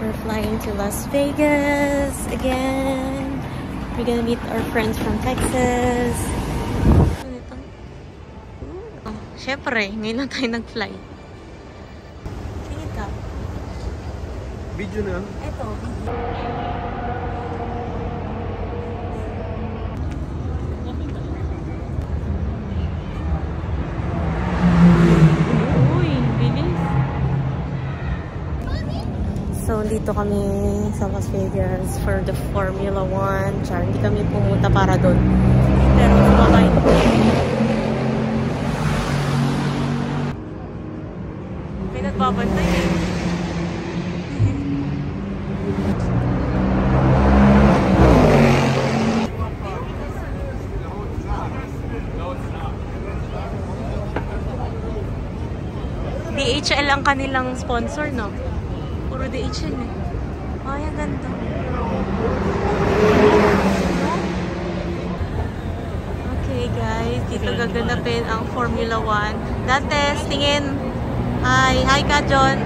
We're flying to Las Vegas again. We're gonna meet our friends from Texas. Ano ito? Oh, syempre, ngayon lang tayo nag-fly. Tingin ka. Video na. Ito, video. So, dito kami sa Las Vegas for the Formula 1. Char, hindi kami pumunta para doon. Pero, sumabay. May nagbabantay eh. DHL ang kanilang sponsor, no? Puro DHL eh. Ay, ang ganda. Okay guys, dito gaganapin ang Formula 1. Dantes, tingin. Hi, hi ka John.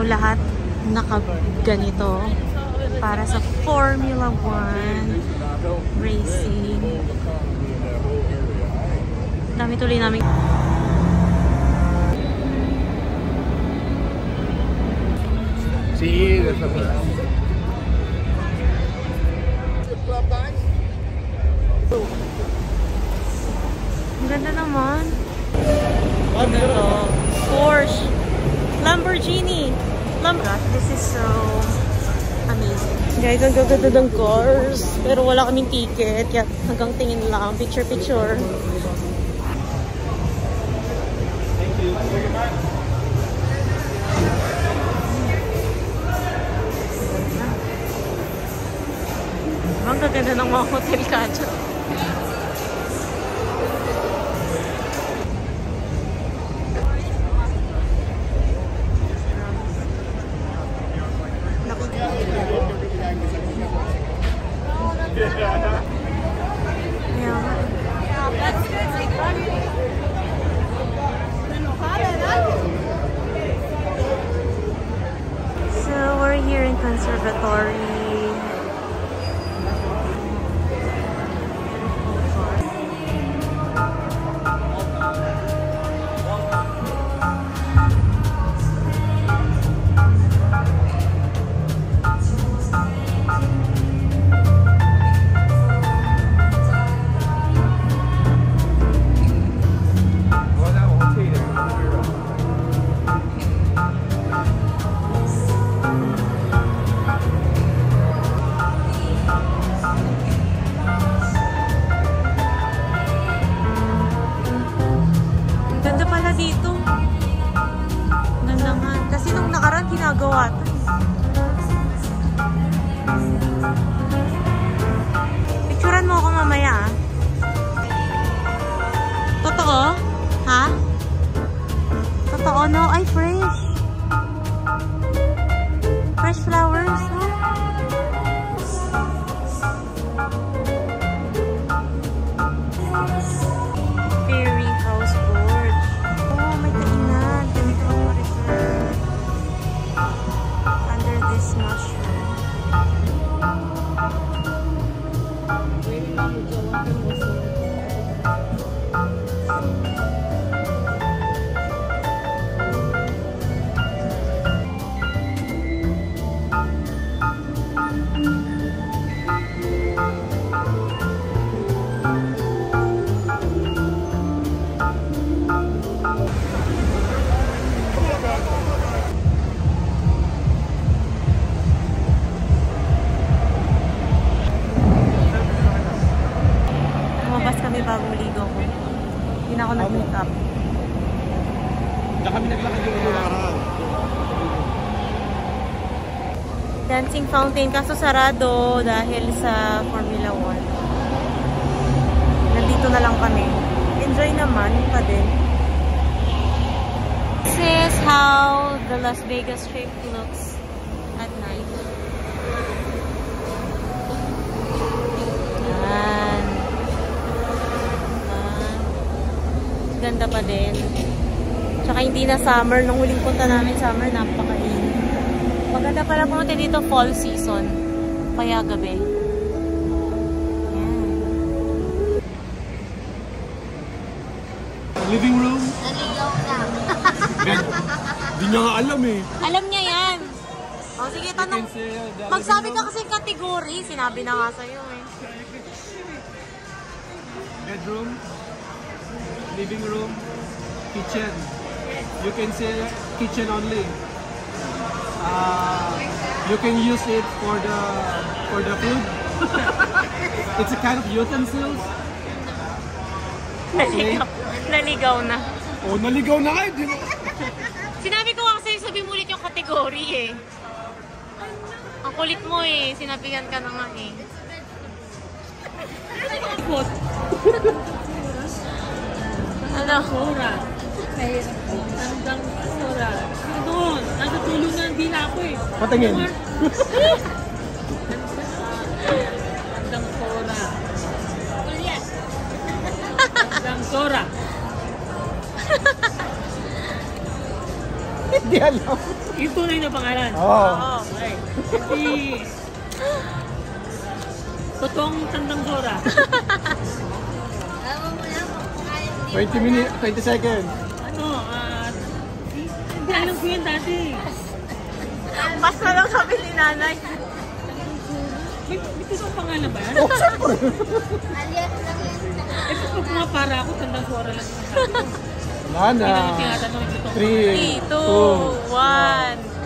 Lahat nakaganito para sa Formula 1 racing. Dami tuloy namin. Sí, de esa manera. Ang ganda naman. Ano to? Porsche. Lamborghini. This is so amazing. Guys, ang gaganda ng cars. Pero wala kaming ticket. Kaya hanggang tingin lang. Picture. Ang gaganda ng mga hotel ka dyan. So we're here in Conservatory. Dito. Ganda nga. Kasi nung nakaraan ginagawa ito. Picturean mo ako mamaya ah. Totoo? Ha? Totoo no? Ay, fresh. Fresh flowers. Huh? Bagong ligo ko. Hindi na ako nag-make up. Kami naglakad yung Dancing fountain, kaso sarado dahil sa Formula 1. Nandito na lang kami. Enjoy naman pa din. This is how the Las Vegas Strip looks at night. Yan. Ganda pa din. Tsaka hindi na summer. Nung huling punta namin summer, napakainit. Maganda pala pumunta dito fall season. Kaya gabi. Yan. Living room? Naligaw na. Di niya nga alam eh. Alam niya yan. O sige, tanong. Magsabi ka kasi category. Sinabi na nga sa'yo eh. Bedroom, living room, kitchen. You can say kitchen only. You can use it for the food. It's a kind of utensils. Naligaw na. Oh, naligaw na kayo. Sinabi ko kasi sabi mo ulit yung category eh. Ang kulit mo eh. Sinabihan ka na nga eh. Ano? Sora. Hanggang Sora. Doon, natutulog na din ako eh. Patingin. Hanggang Sora. Hanggang Sora. Hindi alam. Yung tunay na pangalan. Oo. Okay. Kasi... Totoong Tandang Sora. 20 minutes, 20 seconds. Ano, hindi alam ko yun dati. Basta lang sabi ni nanay. May totoong pangalan ba yan? Oh, siyempre. Alias lang yun. Eh, pag pumapara ako, Tandang Sora lang yung sabi ko. Wala na. Hindi na yung tinatanong yung totoong 3, 2, 1.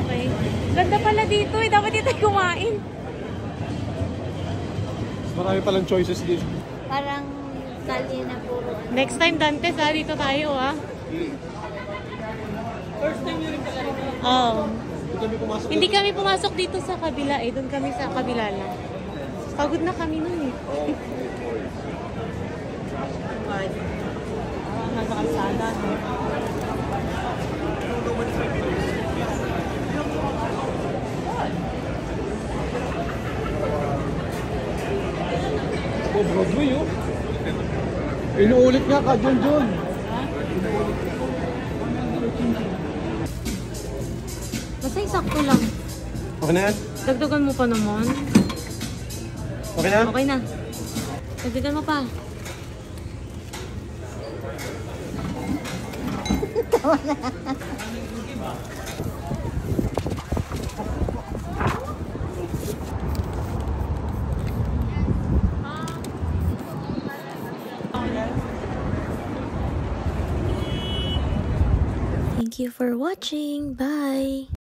Okay. Ganda pala dito eh. Dapat dito tayo kumain. Marami palang choices dito. Parang kalye na puro. Next time, Dantes, dito tayo ah. First time nyo rin pala rin. Oo. Hindi kami pumasok. Hindi kami pumasok dito sa kabila eh. Doon kami sa kabila lang. Pagod na kami nun eh. Nasa kalsada. Oh, Broadway oh. Inuulit nga ka, John. Basta sakto lang. Okay na yan? Dagdagan mo pa naman. Okay na? Okay na. Dagdagan mo pa. Thank you for watching. Bye.